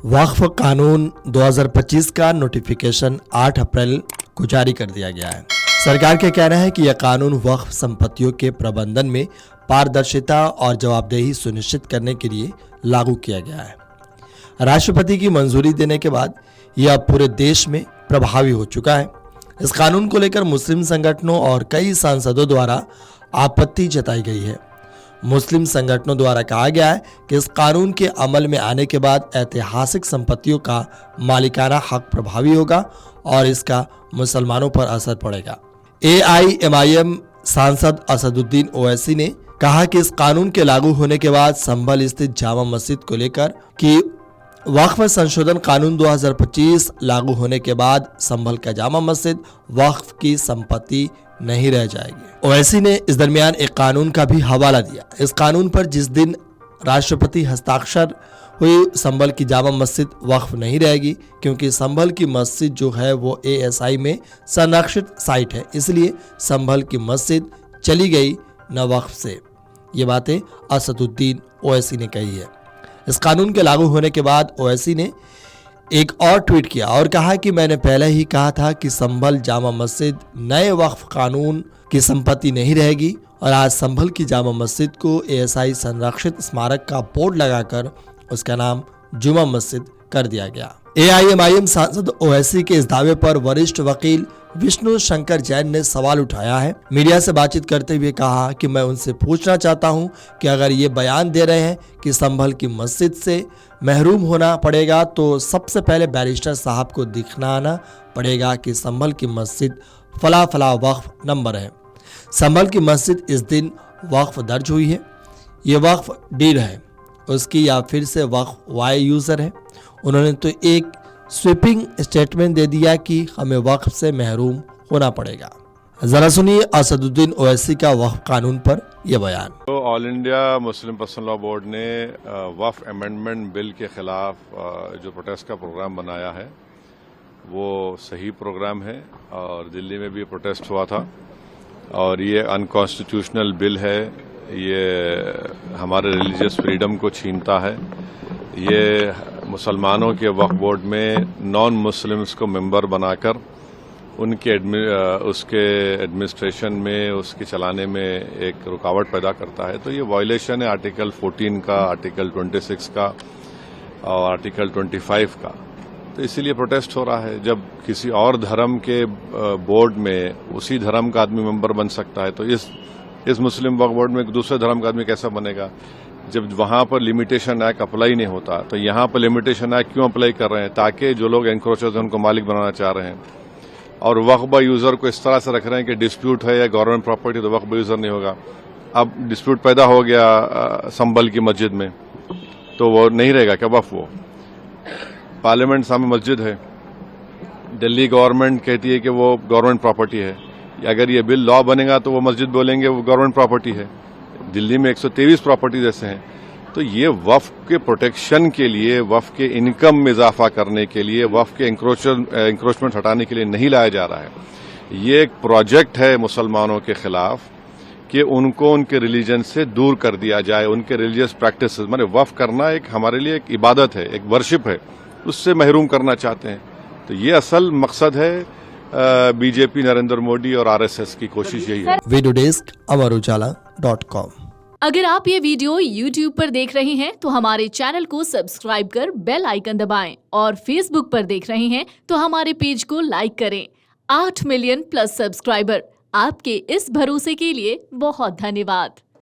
वक्फ कानून 2025 का नोटिफिकेशन 8 अप्रैल को जारी कर दिया गया है। सरकार का कहना है कि यह कानून वक्फ संपत्तियों के प्रबंधन में पारदर्शिता और जवाबदेही सुनिश्चित करने के लिए लागू किया गया है। राष्ट्रपति की मंजूरी देने के बाद यह अब पूरे देश में प्रभावी हो चुका है। इस कानून को लेकर मुस्लिम संगठनों और कई सांसदों द्वारा आपत्ति जताई गई है। मुस्लिम संगठनों द्वारा कहा गया है कि इस कानून के अमल में आने के बाद ऐतिहासिक संपत्तियों का मालिकाना हक प्रभावी होगा और इसका मुसलमानों पर असर पड़ेगा। AIMIM सांसद असदुद्दीन ओवैसी ने कहा कि इस कानून के लागू होने के बाद संभल स्थित जामा मस्जिद को लेकर कि वक्फ संशोधन कानून 2025 लागू होने के बाद संभल का जामा मस्जिद वक्फ की संपत्ति नहीं रह जाएगी। ओवैसी ने इस दरमियान एक कानून का भी हवाला दिया। इस कानून पर जिस दिन राष्ट्रपति हस्ताक्षर हुई संभल की जामा मस्जिद वक्फ नहीं रहेगी, क्योंकि संभल की मस्जिद जो है वो ASI में संरक्षित साइट है, इसलिए संभल की मस्जिद चली गई न वक्फ से। ये बातें असदुद्दीन ओवैसी ने कही है। इस कानून के लागू होने के बाद ओवैसी ने एक और ट्वीट किया और कहा कि मैंने पहले ही कहा था कि संभल जामा मस्जिद नए वक्फ कानून की संपत्ति नहीं रहेगी, और आज संभल की जामा मस्जिद को ASI संरक्षित स्मारक का बोर्ड लगाकर उसका नाम जुमा मस्जिद कर दिया गया। AIMIM सांसद ओवैसी के इस दावे पर वरिष्ठ वकील विष्णु शंकर जैन ने सवाल उठाया है। मीडिया से बातचीत करते हुए कहा कि मैं उनसे पूछना चाहता हूं कि अगर ये बयान दे रहे हैं कि संभल की मस्जिद से महरूम होना पड़ेगा, तो सबसे पहले बैरिस्टर साहब को दिखाना पड़ेगा कि संभल की मस्जिद फला फला वक्फ नंबर है। संभल की मस्जिद इस दिन वक्फ दर्ज हुई है, ये वक्फ डीड है उसकी, या फिर से वक्फ वाई यूजर है। उन्होंने तो एक स्वीपिंग स्टेटमेंट दे दिया कि हमें वक्फ से महरूम होना पड़ेगा। जरा सुनिए असदुद्दीन ओवैसी का वक्फ कानून पर यह बयान। तो all India Muslim personal law board ने वक्फ अमेंडमेंट बिल के खिलाफ जो प्रोटेस्ट का प्रोग्राम बनाया है वो सही प्रोग्राम है, और दिल्ली में भी प्रोटेस्ट हुआ था, और ये अनकॉन्स्टिट्यूशनल बिल है, ये हमारे रिलीजियस फ्रीडम को छीनता है। ये मुसलमानों के वक्फ बोर्ड में नॉन मुस्लिम्स को मेंबर बनाकर उनके उसके एडमिनिस्ट्रेशन में, उसके चलाने में एक रुकावट पैदा करता है। तो ये वायलेशन है आर्टिकल 14 का, आर्टिकल 26 का और आर्टिकल 25 का। तो इसीलिए प्रोटेस्ट हो रहा है। जब किसी और धर्म के बोर्ड में उसी धर्म का आदमी मेंबर बन सकता है, तो इस मुस्लिम वक्फ बोर्ड में दूसरे धर्म का आदमी कैसा बनेगा? जब वहां पर लिमिटेशन एक्ट अप्लाई नहीं होता, तो यहाँ पर लिमिटेशन एक्ट क्यों अप्लाई कर रहे हैं? ताकि जो लोग एंक्रोचर्स हैं उनको मालिक बनाना चाह रहे हैं, और वक्फ यूजर को इस तरह से रख रहे हैं कि डिस्प्यूट है या गवर्नमेंट प्रॉपर्टी तो वक्फ यूजर नहीं होगा। अब डिस्प्यूट पैदा हो गया संभल की मस्जिद में, तो वो नहीं रहेगा क्या वक्फ? वो पार्लियामेंट सामने मस्जिद है, दिल्ली गवर्नमेंट कहती है कि वो गवर्नमेंट प्रॉपर्टी है। अगर ये बिल लॉ बनेगा तो वो मस्जिद बोलेंगे वो गवर्नमेंट प्रॉपर्टी है। दिल्ली में 123 प्रॉपर्टीज ऐसे हैं। तो ये वक्फ के प्रोटेक्शन के लिए, वक्फ के इनकम में इजाफा करने के लिए, वक्फ के इंक्रोचमेंट हटाने के लिए नहीं लाया जा रहा है। ये एक प्रोजेक्ट है मुसलमानों के खिलाफ कि उनको उनके रिलीजन से दूर कर दिया जाए, उनके रिलीजियस प्रैक्टिसेस। माने वक्फ करना एक हमारे लिए एक इबादत है, एक वर्शिप है, उससे महरूम करना चाहते हैं। तो ये असल मकसद है बीजेपी, नरेंद्र मोदी और RSS की कोशिश यही है। Video desk Amar Ujala dot com. अगर आप ये वीडियो YouTube पर देख रहे हैं तो हमारे चैनल को सब्सक्राइब कर बेल आइकन दबाएं, और Facebook पर देख रहे हैं तो हमारे पेज को लाइक करें। 8 मिलियन प्लस सब्सक्राइबर, आपके इस भरोसे के लिए बहुत धन्यवाद।